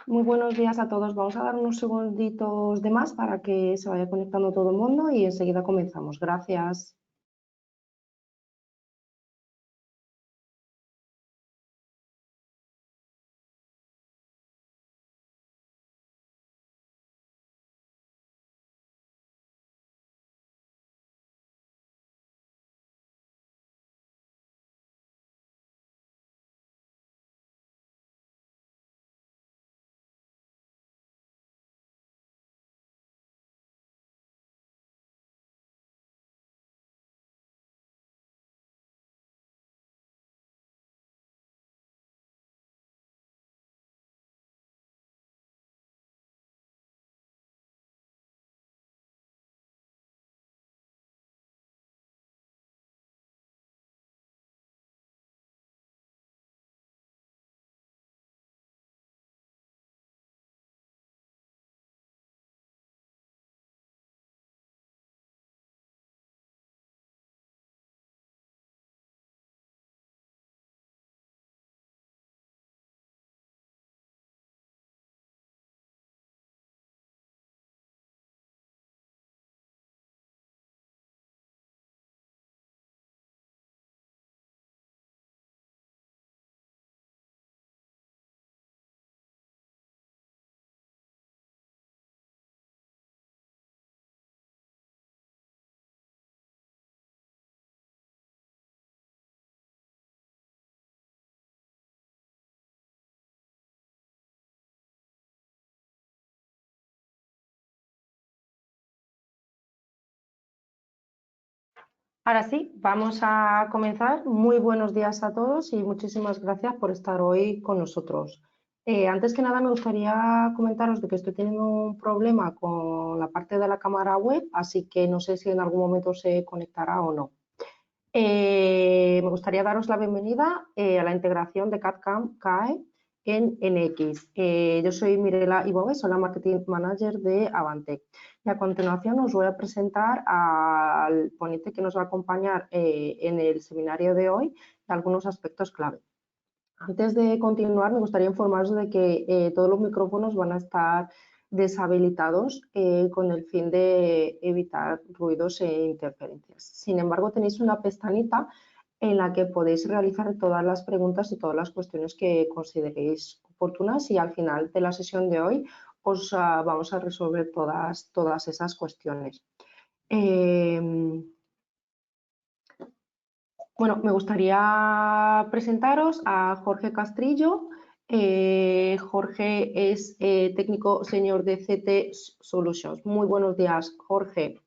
Muy buenos días a todos. Vamos a dar unos segunditos de más para que se vaya conectando todo el mundo y enseguida comenzamos. Gracias. Ahora sí, vamos a comenzar. Muy buenos días a todos y muchísimas gracias por estar hoy con nosotros. Antes que nada me gustaría comentaros de que estoy teniendo un problema con la parte de la cámara web, así que no sé si en algún momento se conectará o no. Me gustaría daros la bienvenida a la integración de CAD-CAM CAE en NX. Yo soy Mirela Ibogue, soy la Marketing Manager de Avantec. Y a continuación os voy a presentar al ponente que nos va a acompañar en el seminario de hoy de algunos aspectos clave. Antes de continuar, me gustaría informaros de que todos los micrófonos van a estar deshabilitados con el fin de evitar ruidos e interferencias. Sin embargo, tenéis una pestañita en la que podéis realizar todas las preguntas y todas las cuestiones que consideréis oportunas y al final de la sesión de hoy os vamos a resolver todas esas cuestiones. Bueno, me gustaría presentaros a Jorge Castrillo. Jorge es técnico senior de CT Solutions. Muy buenos días, Jorge.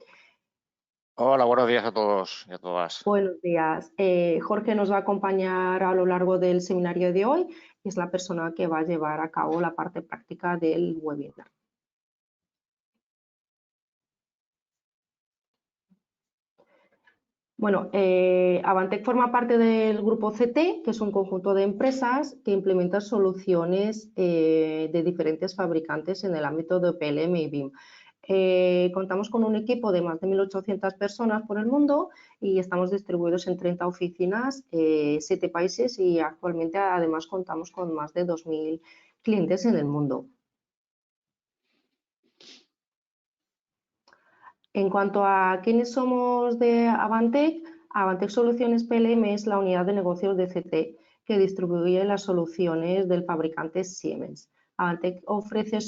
Hola, buenos días a todos y a todas. Buenos días. Jorge nos va a acompañar a lo largo del seminario de hoy y es la persona que va a llevar a cabo la parte práctica del webinar. Bueno, Avantec forma parte del grupo CT, que es un conjunto de empresas que implementan soluciones de diferentes fabricantes en el ámbito de PLM y BIM. Contamos con un equipo de más de 1.800 personas por el mundo y estamos distribuidos en 30 oficinas, 7 países y actualmente además contamos con más de 2.000 clientes en el mundo. En cuanto a quiénes somos de Avantec, Avantec Soluciones PLM es la unidad de negocios de CT que distribuye las soluciones del fabricante Siemens. Avantec ofrece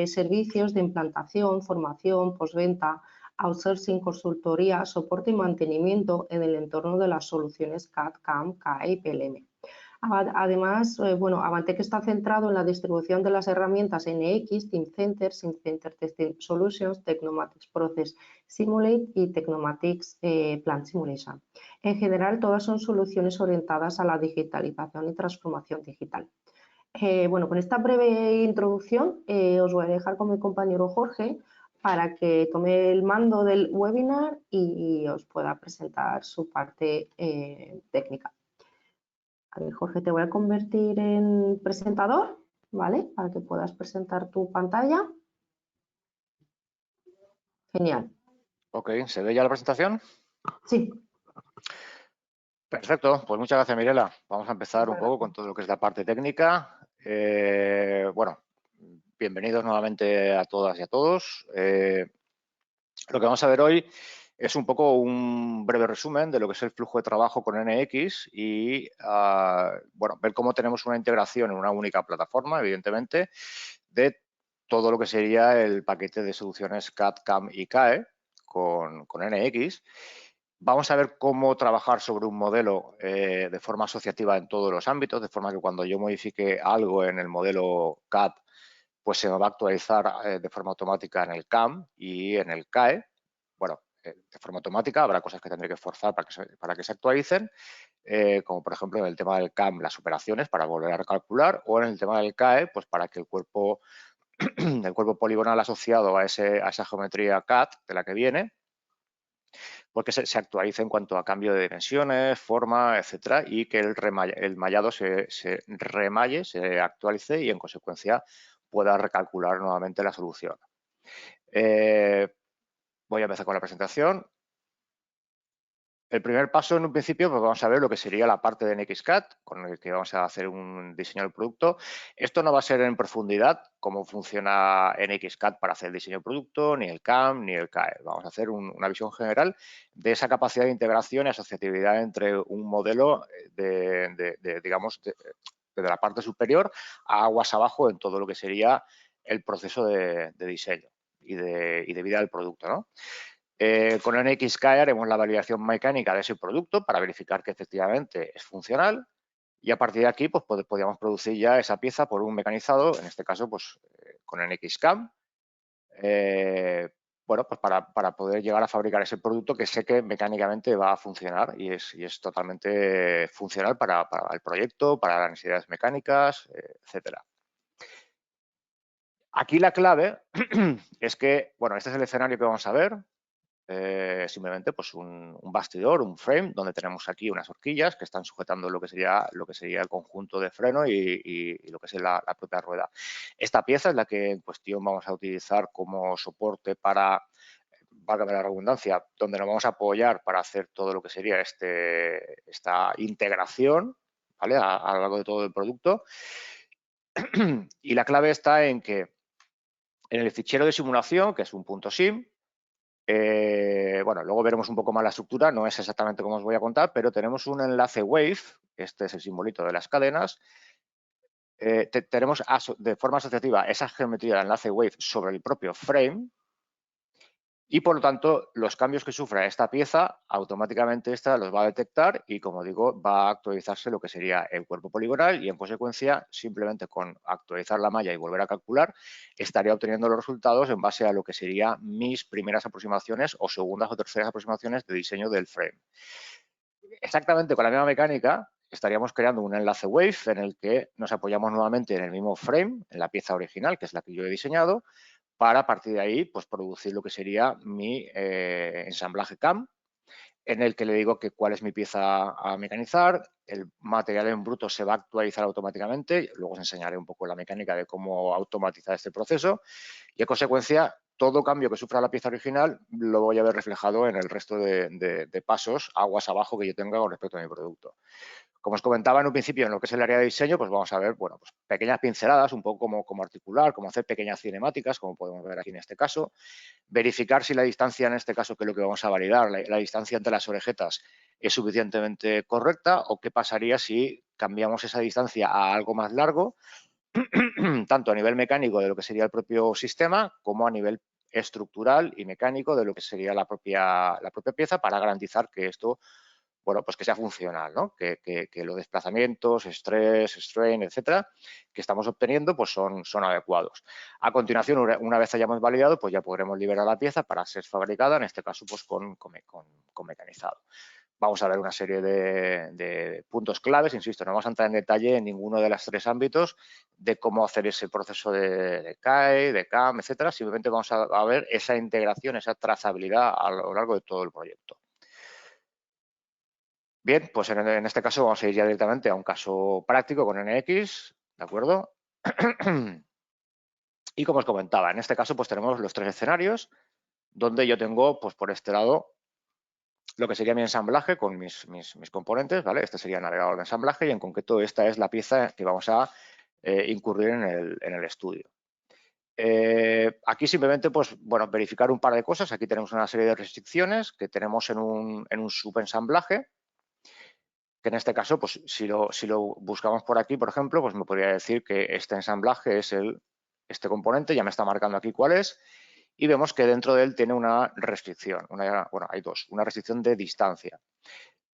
servicios de implantación, formación, postventa, outsourcing, consultoría, soporte y mantenimiento en el entorno de las soluciones CAD, CAM, CAE y PLM. Además, bueno, Avantec está centrado en la distribución de las herramientas NX, Teamcenter, SimCenter Testing Solutions, Technomatics Process Simulate y Technomatics Plant Simulation. En general, todas son soluciones orientadas a la digitalización y transformación digital. Bueno, con esta breve introducción os voy a dejar con mi compañero Jorge para que tome el mando del webinar y os pueda presentar su parte técnica. A ver, Jorge, te voy a convertir en presentador, ¿vale? Para que puedas presentar tu pantalla. Genial. Ok, ¿se ve ya la presentación? Sí. Perfecto, pues muchas gracias, Mirela. Vamos a empezar un poco con todo lo que es la parte técnica. Bueno, bienvenidos nuevamente a todas y a todos. Lo que vamos a ver hoy es un poco un breve resumen de lo que es el flujo de trabajo con NX y bueno, ver cómo tenemos una integración en una única plataforma, evidentemente, de todo lo que sería el paquete de soluciones CAD, CAM y CAE con NX. Vamos a ver cómo trabajar sobre un modelo de forma asociativa en todos los ámbitos, de forma que cuando yo modifique algo en el modelo CAD, pues se me va a actualizar de forma automática en el CAM y en el CAE. Bueno, de forma automática, habrá cosas que tendré que forzar para que se actualicen, como por ejemplo en el tema del CAM las operaciones para volver a recalcular, o en el tema del CAE, pues para que el cuerpo poligonal asociado a esa geometría CAD de la que viene, porque se actualice en cuanto a cambio de dimensiones, forma, etcétera, y que el mallado se remalle, se actualice y en consecuencia pueda recalcular nuevamente la solución. Voy a empezar con la presentación. El primer paso, en un principio, pues vamos a ver lo que sería la parte de NXCAD, con el que vamos a hacer un diseño del producto. Esto no va a ser en profundidad cómo funciona NXCAD para hacer el diseño del producto, ni el CAM, ni el CAE. Vamos a hacer una visión general de esa capacidad de integración y asociatividad entre un modelo digamos, desde la parte superior a aguas abajo en todo lo que sería el proceso de diseño y de vida del producto, ¿no? Con NXCAE haremos la validación mecánica de ese producto para verificar que efectivamente es funcional y a partir de aquí pues, podríamos producir ya esa pieza por un mecanizado, en este caso pues, con NXCAM, bueno, pues para poder llegar a fabricar ese producto que sé que mecánicamente va a funcionar y es totalmente funcional para el proyecto, para las necesidades mecánicas, etcétera. Aquí la clave es que, bueno, este es el escenario que vamos a ver. Simplemente pues un bastidor, un frame, donde tenemos aquí unas horquillas que están sujetando lo que sería el conjunto de freno y lo que es la propia rueda. Esta pieza es la que en cuestión vamos a utilizar como soporte para, valga la redundancia, donde nos vamos a apoyar para hacer todo lo que sería esta integración, ¿vale? A lo largo de todo el producto. Y la clave está en que en el fichero de simulación, que es un .sim, bueno, luego veremos un poco más la estructura, no es exactamente como os voy a contar, pero tenemos un enlace Wave, este es el simbolito de las cadenas, tenemos de forma asociativa esa geometría de enlace Wave sobre el propio frame y por lo tanto los cambios que sufra esta pieza automáticamente esta los va a detectar y como digo va a actualizarse lo que sería el cuerpo poligonal y en consecuencia simplemente con actualizar la malla y volver a calcular estaría obteniendo los resultados en base a lo que serían mis primeras aproximaciones o segundas o terceras aproximaciones de diseño del frame. Exactamente con la misma mecánica estaríamos creando un enlace Wave en el que nos apoyamos nuevamente en el mismo frame, en la pieza original que es la que yo he diseñado, para a partir de ahí pues, producir lo que sería mi ensamblaje CAM, en el que le digo que cuál es mi pieza a mecanizar, el material en bruto se va a actualizar automáticamente, luego os enseñaré un poco la mecánica de cómo automatizar este proceso y en consecuencia todo cambio que sufra la pieza original lo voy a ver reflejado en el resto de pasos aguas abajo que yo tenga con respecto a mi producto. Como os comentaba en un principio, en lo que es el área de diseño, pues vamos a ver, bueno, pues pequeñas pinceladas, un poco como articular, cómo hacer pequeñas cinemáticas, como podemos ver aquí en este caso. Verificar si la distancia, en este caso, que es lo que vamos a validar, la distancia entre las orejetas es suficientemente correcta o qué pasaría si cambiamos esa distancia a algo más largo, tanto a nivel mecánico de lo que sería el propio sistema, como a nivel estructural y mecánico de lo que sería la propia pieza para garantizar que esto bueno, pues que sea funcional, ¿no? Que los desplazamientos, estrés, strain, etcétera, que estamos obteniendo, pues son adecuados. A continuación, una vez hayamos validado, pues ya podremos liberar la pieza para ser fabricada, en este caso, pues con mecanizado. Vamos a ver una serie de puntos claves, insisto, no vamos a entrar en detalle en ninguno de los tres ámbitos de cómo hacer ese proceso de CAE, de CAM, etcétera. Simplemente vamos a ver esa integración, esa trazabilidad a lo largo de todo el proyecto. Bien, pues en este caso vamos a ir ya directamente a un caso práctico con NX, ¿de acuerdo? Y como os comentaba, en este caso pues tenemos los tres escenarios donde yo tengo pues por este lado lo que sería mi ensamblaje con mis componentes, ¿vale? Este sería el navegador de ensamblaje y en concreto esta es la pieza que vamos a incurrir en el estudio. Aquí simplemente, pues, bueno, verificar un par de cosas. Aquí tenemos una serie de restricciones que tenemos en un subensamblaje, que en este caso, pues, si lo buscamos por aquí, por ejemplo, pues me podría decir que este ensamblaje es este componente, ya me está marcando aquí cuál es, y vemos que dentro de él tiene una restricción. Bueno, hay dos, una restricción de distancia.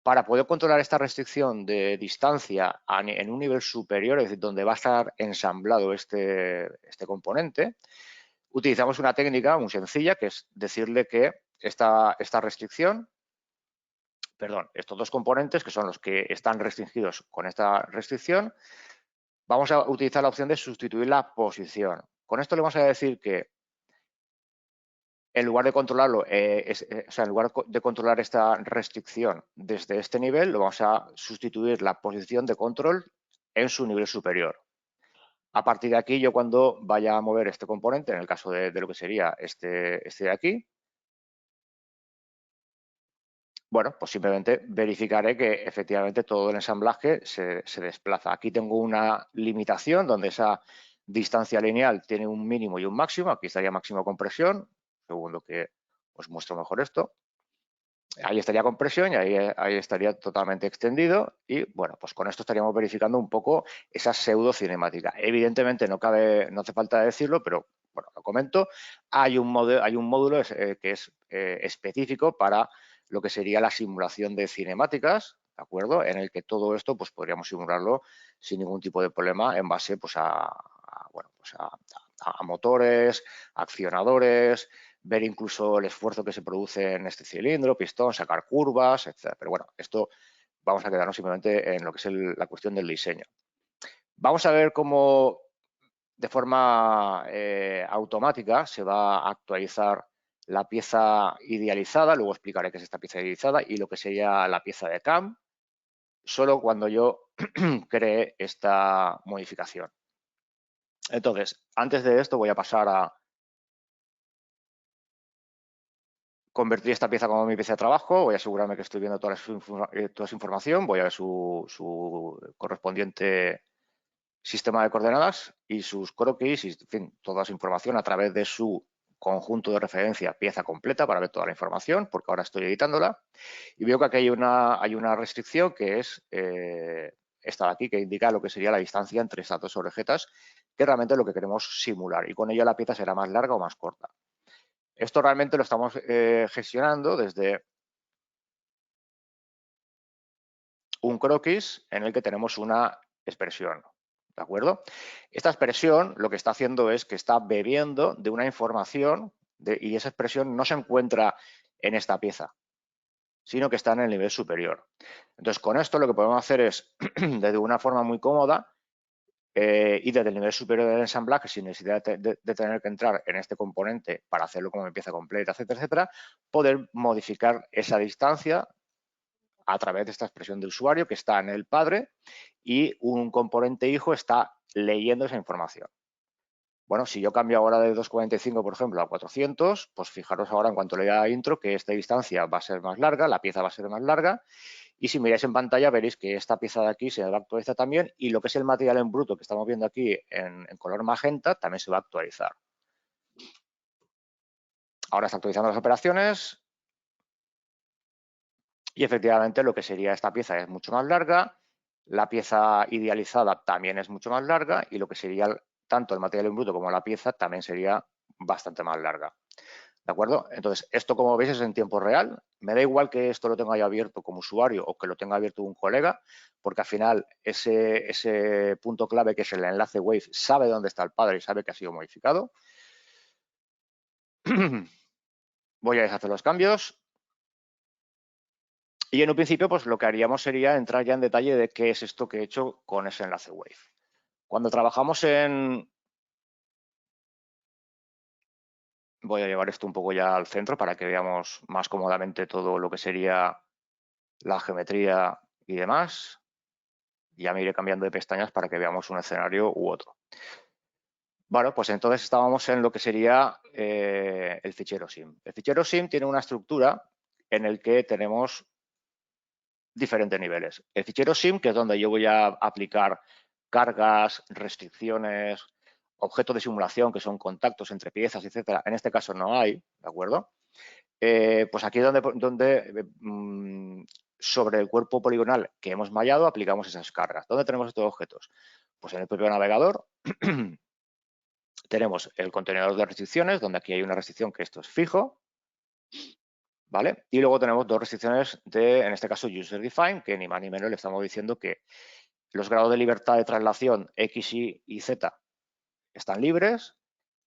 Para poder controlar esta restricción de distancia en un nivel superior, es decir, donde va a estar ensamblado este componente, utilizamos una técnica muy sencilla, que es decirle que esta restricción, perdón, estos dos componentes, que son los que están restringidos con esta restricción, vamos a utilizar la opción de sustituir la posición. Con esto le vamos a decir que en lugar de controlarlo, o sea, en lugar de controlar esta restricción desde este nivel, lo vamos a sustituir la posición de control en su nivel superior. A partir de aquí, yo cuando vaya a mover este componente, en el caso de lo que sería este de aquí, bueno, pues simplemente verificaré que efectivamente todo el ensamblaje se desplaza. Aquí tengo una limitación donde esa distancia lineal tiene un mínimo y un máximo. Aquí estaría máximo compresión. Segundo que os muestro mejor esto. Ahí estaría compresión y ahí estaría totalmente extendido. Y bueno, pues con esto estaríamos verificando un poco esa pseudo cinemática. Evidentemente no hace falta decirlo, pero bueno, lo comento. Hay un módulo que es específico para lo que sería la simulación de cinemáticas, ¿de acuerdo? En el que todo esto pues podríamos simularlo sin ningún tipo de problema en base pues bueno, pues a motores, accionadores, ver incluso el esfuerzo que se produce en este cilindro, pistón, sacar curvas, etc. Pero bueno, esto vamos a quedarnos simplemente en lo que es la cuestión del diseño. Vamos a ver cómo de forma automática se va a actualizar la pieza idealizada, luego explicaré qué es esta pieza idealizada y lo que sería la pieza de CAM, solo cuando yo cree esta modificación. Entonces, antes de esto voy a pasar a convertir esta pieza como mi pieza de trabajo, voy a asegurarme que estoy viendo toda su información, voy a ver su correspondiente sistema de coordenadas y sus croquis y, en fin, toda su información a través de su conjunto de referencia pieza completa para ver toda la información, porque ahora estoy editándola. Y veo que aquí hay una restricción que es esta de aquí, que indica lo que sería la distancia entre estas dos orejetas, que realmente es lo que queremos simular. Y con ello la pieza será más larga o más corta. Esto realmente lo estamos gestionando desde un croquis en el que tenemos una expresión, ¿de acuerdo? Esta expresión lo que está haciendo es que está bebiendo de una información y esa expresión no se encuentra en esta pieza, sino que está en el nivel superior. Entonces, con esto lo que podemos hacer es, de una forma muy cómoda, y desde el nivel superior del ensamblaje, sin necesidad de tener que entrar en este componente para hacerlo como pieza completa, etcétera, etcétera, poder modificar esa distancia a través de esta expresión de usuario que está en el padre y un componente hijo está leyendo esa información. Bueno, si yo cambio ahora de 245, por ejemplo, a 400, pues fijaros ahora en cuanto lea intro que esta distancia va a ser más larga, la pieza va a ser más larga y si miráis en pantalla veréis que esta pieza de aquí se va a actualizar también y lo que es el material en bruto que estamos viendo aquí en color magenta también se va a actualizar. Ahora está actualizando las operaciones y efectivamente lo que sería esta pieza es mucho más larga, la pieza idealizada también es mucho más larga y lo que sería tanto el material en bruto como la pieza también sería bastante más larga. ¿De acuerdo? Entonces, esto como veis es en tiempo real. Me da igual que esto lo tenga yo abierto como usuario o que lo tenga abierto un colega, porque al final ese punto clave que es el enlace Wave sabe dónde está el padre y sabe que ha sido modificado. Voy a deshacer los cambios. Y en un principio, pues lo que haríamos sería entrar ya en detalle de qué es esto que he hecho con ese enlace Wave. Cuando trabajamos voy a llevar esto un poco ya al centro para que veamos más cómodamente todo lo que sería la geometría y demás. Ya me iré cambiando de pestañas para que veamos un escenario u otro. Bueno, pues entonces estábamos en lo que sería el fichero SIM. El fichero SIM tiene una estructura en el que tenemos diferentes niveles. El fichero SIM, que es donde yo voy a aplicar cargas, restricciones objetos de simulación que son contactos entre piezas, etcétera, en este caso no hay, ¿de acuerdo? Pues aquí es donde sobre el cuerpo poligonal que hemos mallado aplicamos esas cargas. ¿Dónde tenemos estos objetos? Pues en el propio navegador tenemos el contenedor de restricciones, donde aquí hay una restricción que esto es fijo, ¿vale? Y luego tenemos dos restricciones de, en este caso, user define, que ni más ni menos le estamos diciendo que los grados de libertad de traslación X, Y Z están libres,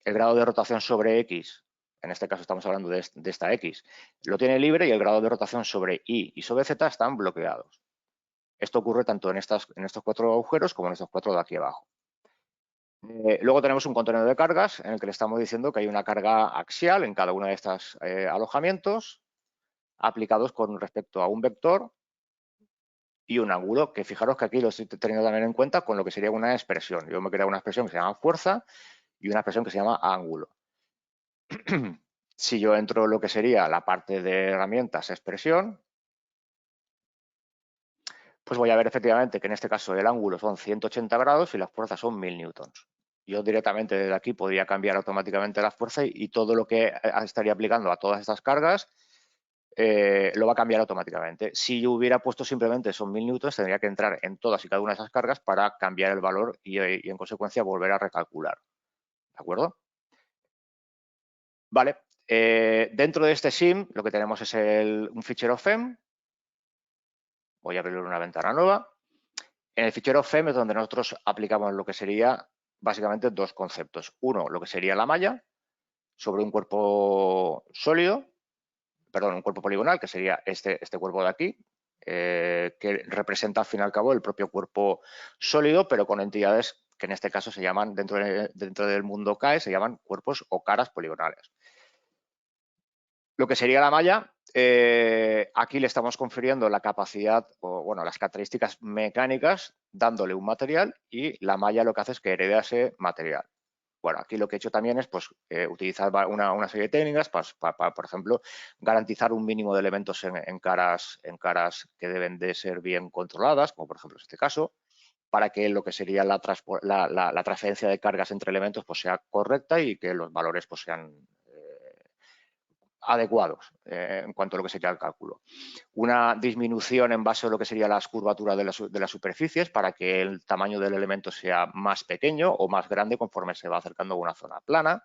el grado de rotación sobre X, en este caso estamos hablando de esta X, lo tiene libre y el grado de rotación sobre Y y sobre Z están bloqueados. Esto ocurre tanto en estos 4 agujeros como en estos 4 de aquí abajo. Luego tenemos un contenedor de cargas en el que le estamos diciendo que hay una carga axial en cada uno de estos alojamientos aplicados con respecto a un vector y un ángulo, que fijaros que aquí lo estoy teniendo también en cuenta con lo que sería una expresión. Yo me he creado una expresión que se llama fuerza y una expresión que se llama ángulo. Si yo entro en lo que sería la parte de herramientas expresión, pues voy a ver efectivamente que en este caso el ángulo son 180 grados y las fuerzas son 1000 newtons. Yo directamente desde aquí podría cambiar automáticamente la fuerza y todo lo que estaría aplicando a todas estas cargas lo va a cambiar automáticamente. Si yo hubiera puesto simplemente son 1000 newtons, tendría que entrar en todas y cada una de esas cargas para cambiar el valor y en consecuencia volver a recalcular. ¿De acuerdo? Vale. Dentro de este sim lo que tenemos es un fichero FEM. Voy a abrir una ventana nueva. En el fichero FEM es donde nosotros aplicamos lo que sería básicamente dos conceptos. Uno, lo que sería la malla sobre un cuerpo sólido, perdón, un cuerpo poligonal, que sería este cuerpo de aquí, que representa al fin y al cabo el propio cuerpo sólido, pero con entidades que en este caso se llaman, dentro del mundo CAE, se llaman cuerpos o caras poligonales. Lo que sería la malla, aquí le estamos confiriendo la capacidad o, bueno, las características mecánicas dándole un material y la malla lo que hace es que hereda ese material. Bueno, aquí lo que he hecho también es pues, utilizar una serie de técnicas para, por ejemplo, garantizar un mínimo de elementos en caras que deben de ser bien controladas, como por ejemplo en este caso, para que lo que sería la transferencia de cargas entre elementos pues, sea correcta y que los valores pues, sean adecuados en cuanto a lo que sería el cálculo. Una disminución en base a lo que sería las curvaturas de las superficies para que el tamaño del elemento sea más pequeño o más grande conforme se va acercando a una zona plana.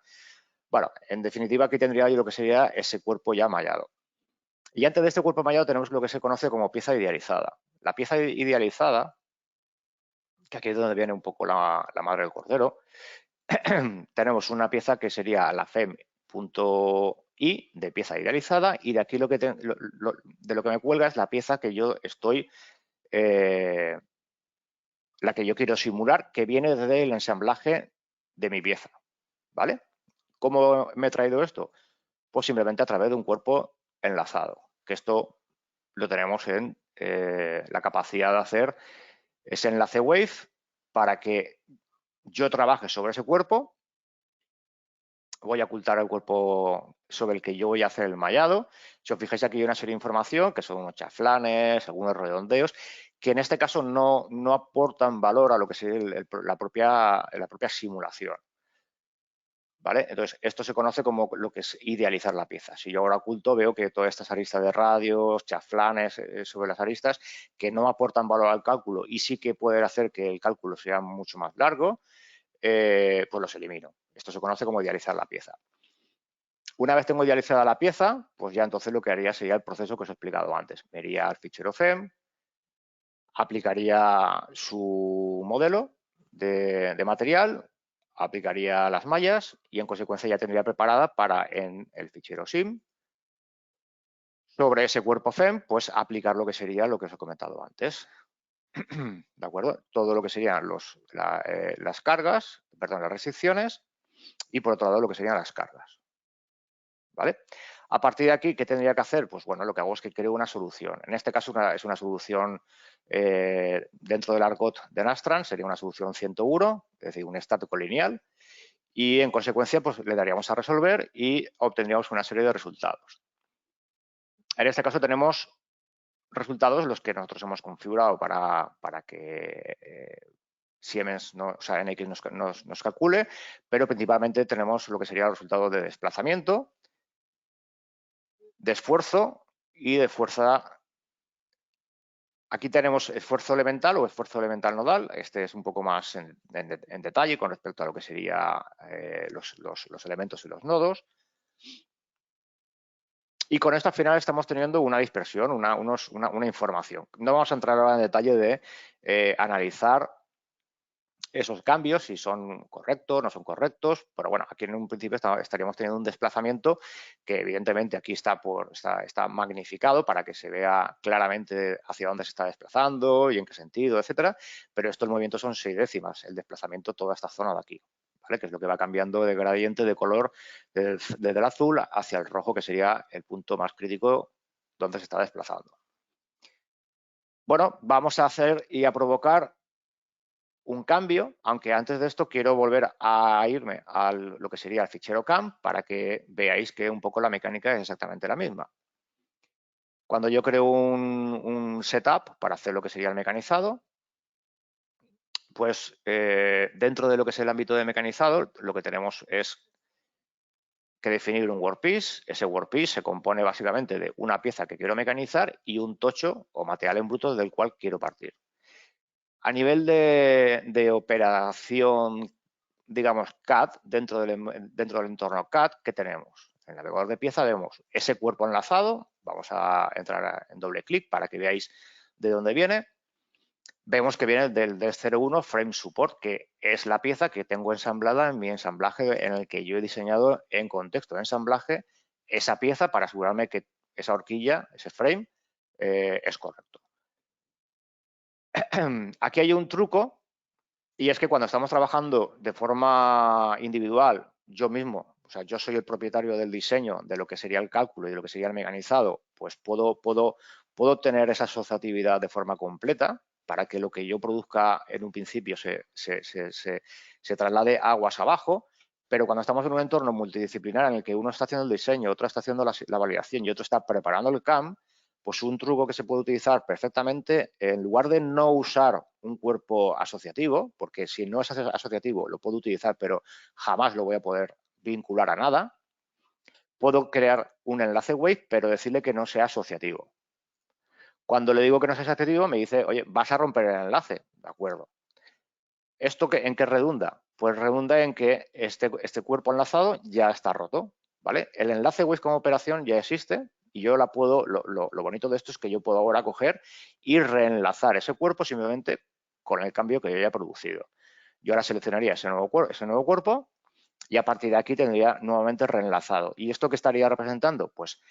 Bueno, en definitiva aquí tendría yo lo que sería ese cuerpo ya mallado. Y antes de este cuerpo mallado tenemos lo que se conoce como pieza idealizada. La pieza idealizada, que aquí es donde viene un poco la madre del cordero, tenemos una pieza que sería la FEM.I de pieza idealizada y de aquí de lo que me cuelga es la pieza que yo estoy, la que yo quiero simular, que viene del ensamblaje de mi pieza, ¿vale? ¿Cómo me he traído esto? Pues simplemente a través de un cuerpo enlazado, que esto lo tenemos en la capacidad de hacer ese enlace Wave para que yo trabaje sobre ese cuerpo. Voy a ocultar el cuerpo sobre el que yo voy a hacer el mallado. Si os fijáis aquí hay una serie de información que son unos chaflanes, algunos redondeos, que en este caso no aportan valor a lo que sería la propia simulación. ¿Vale? Entonces, esto se conoce como lo que es idealizar la pieza. Si yo ahora oculto, veo que todas estas aristas de radios, chaflanes sobre las aristas, que no aportan valor al cálculo y sí que pueden hacer que el cálculo sea mucho más largo, pues los elimino. Esto se conoce como idealizar la pieza. Una vez tengo idealizada la pieza, pues ya entonces lo que haría sería el proceso que os he explicado antes. Me iría al fichero FEM, aplicaría su modelo de material, aplicaría las mallas y en consecuencia ya tendría preparada para en el fichero SIM, sobre ese cuerpo FEM, pues aplicar lo que sería lo que os he comentado antes. ¿De acuerdo? Todo lo que serían las cargas, perdón, las restricciones y por otro lado lo que serían las cargas. ¿Vale? A partir de aquí, ¿qué tendría que hacer? Pues bueno, lo que hago es que creo una solución. En este caso es una solución dentro del argot de Nastran, sería una solución 101, es decir, un estático lineal, y en consecuencia pues le daríamos a resolver y obtendríamos una serie de resultados. En este caso tenemos resultados los que nosotros hemos configurado para que Siemens, o sea, NX nos calcule, pero principalmente tenemos lo que sería el resultado de desplazamiento, de esfuerzo y de fuerza. Aquí tenemos esfuerzo elemental o esfuerzo elemental nodal. Este es un poco más en detalle con respecto a lo que serían los elementos y los nodos. Y con esto al final estamos teniendo una dispersión, una información. No vamos a entrar ahora en detalle de analizar esos cambios, si son correctos, no son correctos, pero bueno, aquí en un principio estaríamos teniendo un desplazamiento que evidentemente aquí está magnificado para que se vea claramente hacia dónde se está desplazando y en qué sentido, etcétera, pero estos movimientos son 6 décimas, el desplazamiento toda esta zona de aquí, ¿vale? Que es lo que va cambiando de gradiente de color desde el azul hacia el rojo, que sería el punto más crítico donde se está desplazando. Bueno, vamos a hacer y a provocar un cambio, aunque antes de esto quiero volver a irme a lo que sería el fichero CAM para que veáis que un poco la mecánica es exactamente la misma. Cuando yo creo un setup para hacer lo que sería el mecanizado, pues dentro de lo que es el ámbito de mecanizado, lo que tenemos es que definir un workpiece. Ese workpiece se compone básicamente de una pieza que quiero mecanizar y un tocho o material en bruto del cual quiero partir. A nivel de operación, digamos, CAD, dentro del entorno CAD, ¿qué tenemos? En el navegador de pieza vemos ese cuerpo enlazado. Vamos a entrar en doble clic para que veáis de dónde viene. Vemos que viene del 01 Frame Support, que es la pieza que tengo ensamblada en mi ensamblaje en el que yo he diseñado en contexto de ensamblaje esa pieza para asegurarme que esa horquilla, ese frame, es correcto. Aquí hay un truco, y es que cuando estamos trabajando de forma individual, yo mismo, o sea, yo soy el propietario del diseño de lo que sería el cálculo y de lo que sería el mecanizado, pues puedo tener esa asociatividad de forma completa para que lo que yo produzca en un principio se traslade aguas abajo, pero cuando estamos en un entorno multidisciplinar en el que uno está haciendo el diseño, otro está haciendo la validación y otro está preparando el CAM, pues un truco que se puede utilizar perfectamente, en lugar de no usar un cuerpo asociativo, porque si no es asociativo lo puedo utilizar, pero jamás lo voy a poder vincular a nada, puedo crear un enlace wave, pero decirle que no sea asociativo. Cuando le digo que no sea asociativo, me dice, oye, vas a romper el enlace, ¿de acuerdo? ¿Esto en qué redunda? Pues redunda en que este cuerpo enlazado ya está roto, ¿vale? El enlace wave como operación ya existe y yo la puedo, lo bonito de esto es que yo puedo ahora coger y reenlazar ese cuerpo simplemente con el cambio que yo haya producido. Yo ahora seleccionaría ese nuevo cuerpo y a partir de aquí tendría nuevamente reenlazado. ¿Y esto qué estaría representando? Pues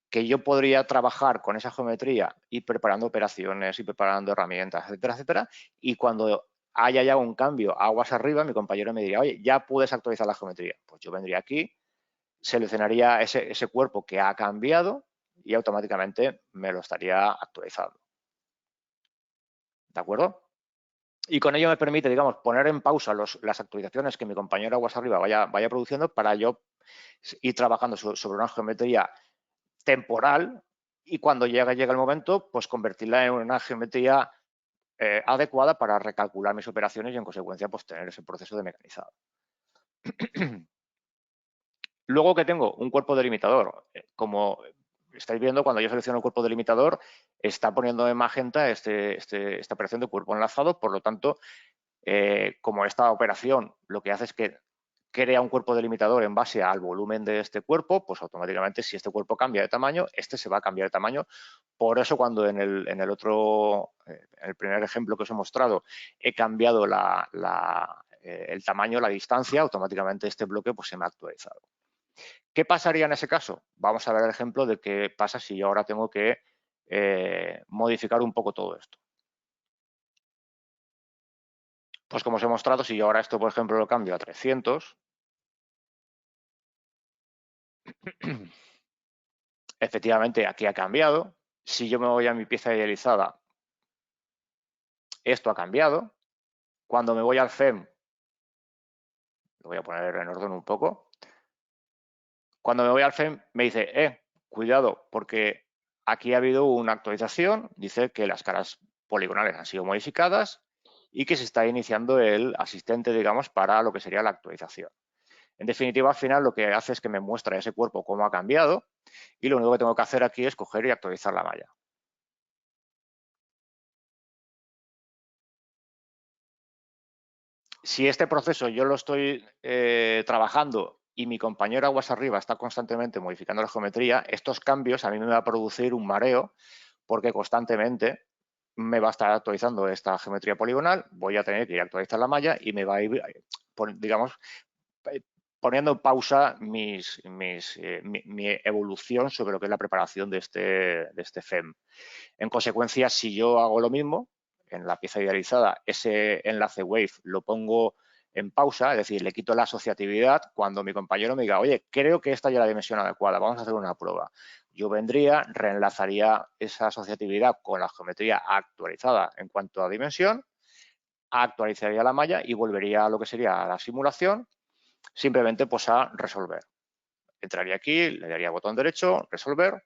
que yo podría trabajar con esa geometría y preparando operaciones y preparando herramientas, etcétera, etcétera, y cuando haya ya un cambio aguas arriba, mi compañero me diría, oye, ya puedes actualizar la geometría. Pues yo vendría aquí, seleccionaría ese cuerpo que ha cambiado y automáticamente me lo estaría actualizando. ¿De acuerdo? Y con ello me permite, digamos, poner en pausa las actualizaciones que mi compañero aguas arriba vaya produciendo para yo ir trabajando sobre una geometría temporal y cuando llega el momento, pues convertirla en una geometría adecuada para recalcular mis operaciones y en consecuencia pues tener ese proceso de mecanizado. Luego que tengo un cuerpo delimitador, como estáis viendo, cuando yo selecciono el cuerpo delimitador, está poniendo en magenta esta operación de cuerpo enlazado, por lo tanto, como esta operación lo que hace es que crea un cuerpo delimitador en base al volumen de este cuerpo, pues automáticamente si este cuerpo cambia de tamaño, este se va a cambiar de tamaño. Por eso cuando en el primer ejemplo que os he mostrado, he cambiado el tamaño, la distancia, automáticamente este bloque pues se me ha actualizado. ¿Qué pasaría en ese caso? Vamos a ver el ejemplo de qué pasa si yo ahora tengo que modificar un poco todo esto. Pues como os he mostrado, si yo ahora esto, por ejemplo, lo cambio a 300, efectivamente aquí ha cambiado. Si yo me voy a mi pieza idealizada, esto ha cambiado. Cuando me voy al FEM, lo voy a poner en orden un poco. Cuando me voy al FEM, me dice, cuidado, porque aquí ha habido una actualización. Dice que las caras poligonales han sido modificadas y que se está iniciando el asistente, digamos, para lo que sería la actualización. En definitiva, al final lo que hace es que me muestra ese cuerpo cómo ha cambiado y lo único que tengo que hacer aquí es coger y actualizar la malla. Si este proceso yo lo estoy trabajando y mi compañero aguas arriba está constantemente modificando la geometría, estos cambios a mí me va a producir un mareo porque constantemente me va a estar actualizando esta geometría poligonal, voy a tener que ir a actualizar la malla y me va a ir, digamos, poniendo en pausa mi evolución sobre lo que es la preparación de este FEM. En consecuencia, si yo hago lo mismo, en la pieza idealizada, ese enlace Wave lo pongo en pausa, es decir, le quito la asociatividad cuando mi compañero me diga, oye, creo que esta ya es la dimensión adecuada, vamos a hacer una prueba. Yo vendría, reenlazaría esa asociatividad con la geometría actualizada en cuanto a dimensión, actualizaría la malla y volvería a lo que sería la simulación, simplemente pues a resolver. Entraría aquí, le daría botón derecho, resolver.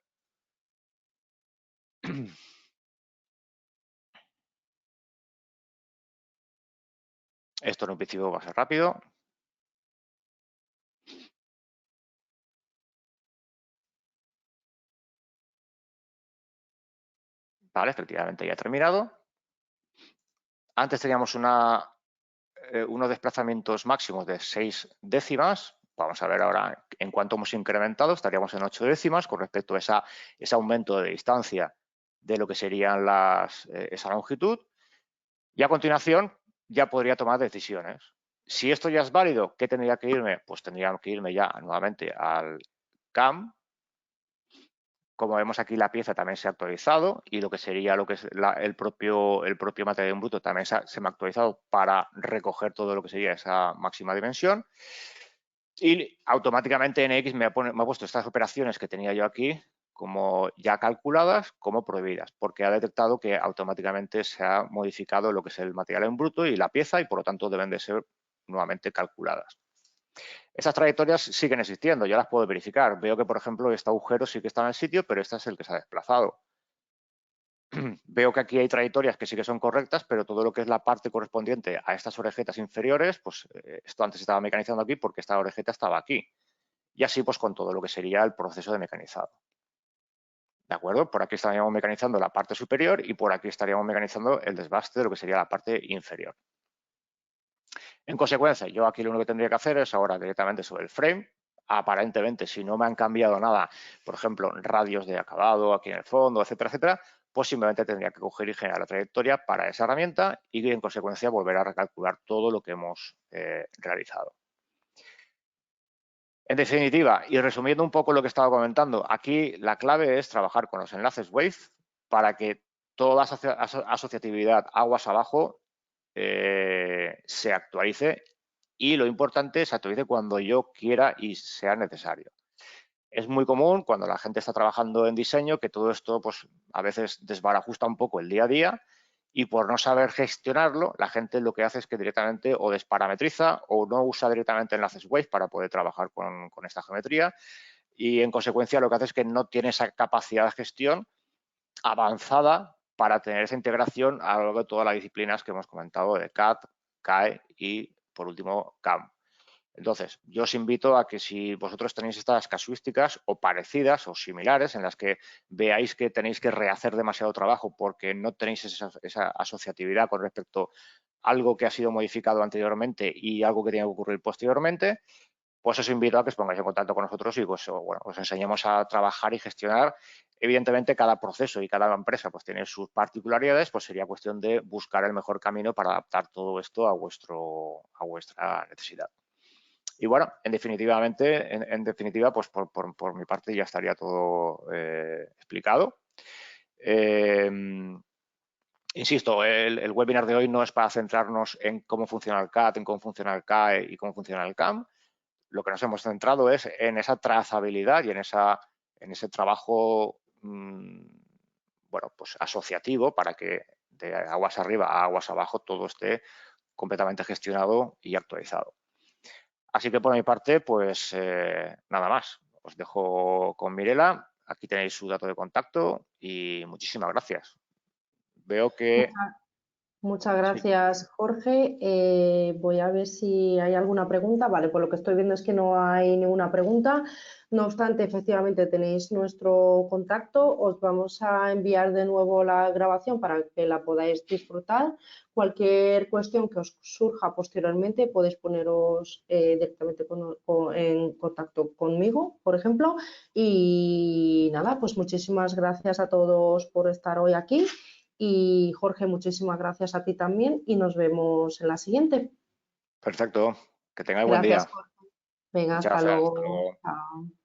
Esto en un principio va a ser rápido. Vale, efectivamente ya ha terminado. Antes teníamos unos desplazamientos máximos de 6 décimas. Vamos a ver ahora en cuánto hemos incrementado. Estaríamos en 8 décimas con respecto a ese aumento de distancia de lo que serían esa longitud. Y a continuación ya podría tomar decisiones. Si esto ya es válido, ¿qué tendría que irme? Pues tendría que irme ya nuevamente al CAM. Como vemos aquí, la pieza también se ha actualizado y lo que sería el propio material en bruto también se me ha actualizado para recoger todo lo que sería esa máxima dimensión. Y automáticamente NX me ha puesto estas operaciones que tenía yo aquí como ya calculadas, como prohibidas, porque ha detectado que automáticamente se ha modificado lo que es el material en bruto y la pieza y por lo tanto deben de ser nuevamente calculadas. Esas trayectorias siguen existiendo, yo las puedo verificar. Veo que, por ejemplo, este agujero sí que está en el sitio, pero este es el que se ha desplazado. Veo que aquí hay trayectorias que sí que son correctas, pero todo lo que es la parte correspondiente a estas orejetas inferiores, pues esto antes estaba mecanizando aquí porque esta orejeta estaba aquí. Y así pues con todo lo que sería el proceso de mecanizado. ¿De acuerdo? Por aquí estaríamos mecanizando la parte superior y por aquí estaríamos mecanizando el desbaste de lo que sería la parte inferior. En consecuencia, yo aquí lo único que tendría que hacer es ahora directamente sobre el frame. Aparentemente, si no me han cambiado nada, por ejemplo, radios de acabado aquí en el fondo, etcétera, etcétera, pues simplemente tendría que coger y generar la trayectoria para esa herramienta y en consecuencia volver a recalcular todo lo que hemos realizado. En definitiva, y resumiendo un poco lo que estaba comentando, aquí la clave es trabajar con los enlaces Wave para que toda asociatividad aguas abajo se actualice y lo importante es se actualice cuando yo quiera y sea necesario. Es muy común cuando la gente está trabajando en diseño que todo esto pues a veces desbarajusta un poco el día a día y por no saber gestionarlo, la gente lo que hace es que directamente o desparametriza o no usa directamente enlaces Wave para poder trabajar con esta geometría y en consecuencia lo que hace es que no tiene esa capacidad de gestión avanzada para tener esa integración a lo largo de todas las disciplinas que hemos comentado de CAD, CAE y por último CAM. Entonces, yo os invito a que si vosotros tenéis estas casuísticas o parecidas o similares en las que veáis que tenéis que rehacer demasiado trabajo porque no tenéis esa asociatividad con respecto a algo que ha sido modificado anteriormente y algo que tiene que ocurrir posteriormente, pues os invito a que os pongáis en contacto con nosotros y pues, bueno, os enseñemos a trabajar y gestionar. Evidentemente, cada proceso y cada empresa pues tiene sus particularidades, pues sería cuestión de buscar el mejor camino para adaptar todo esto a vuestra necesidad. Y bueno, en definitiva, pues por mi parte ya estaría todo explicado. Insisto, el webinar de hoy no es para centrarnos en cómo funciona el CAD, en cómo funciona el CAE y cómo funciona el CAM. Lo que nos hemos centrado es en esa trazabilidad y en ese trabajo bueno, pues asociativo para que de aguas arriba a aguas abajo todo esté completamente gestionado y actualizado. Así que por mi parte, pues nada más. Os dejo con Mirela. Aquí tenéis su dato de contacto y muchísimas gracias. Veo que Muchas Sí. gracias, Jorge. Voy a ver si hay alguna pregunta. Vale, por lo que estoy viendo es que no hay ninguna pregunta. No obstante, efectivamente tenéis nuestro contacto. Os vamos a enviar de nuevo la grabación para que la podáis disfrutar. Cualquier cuestión que os surja posteriormente, podéis poneros directamente en contacto conmigo, por ejemplo. Y nada, pues muchísimas gracias a todos por estar hoy aquí. Y Jorge, muchísimas gracias a ti también y nos vemos en la siguiente. Perfecto. Que tengáis buen día. Gracias, Jorge. Venga, Muchas hasta gracias. Hasta luego. luego. Chao.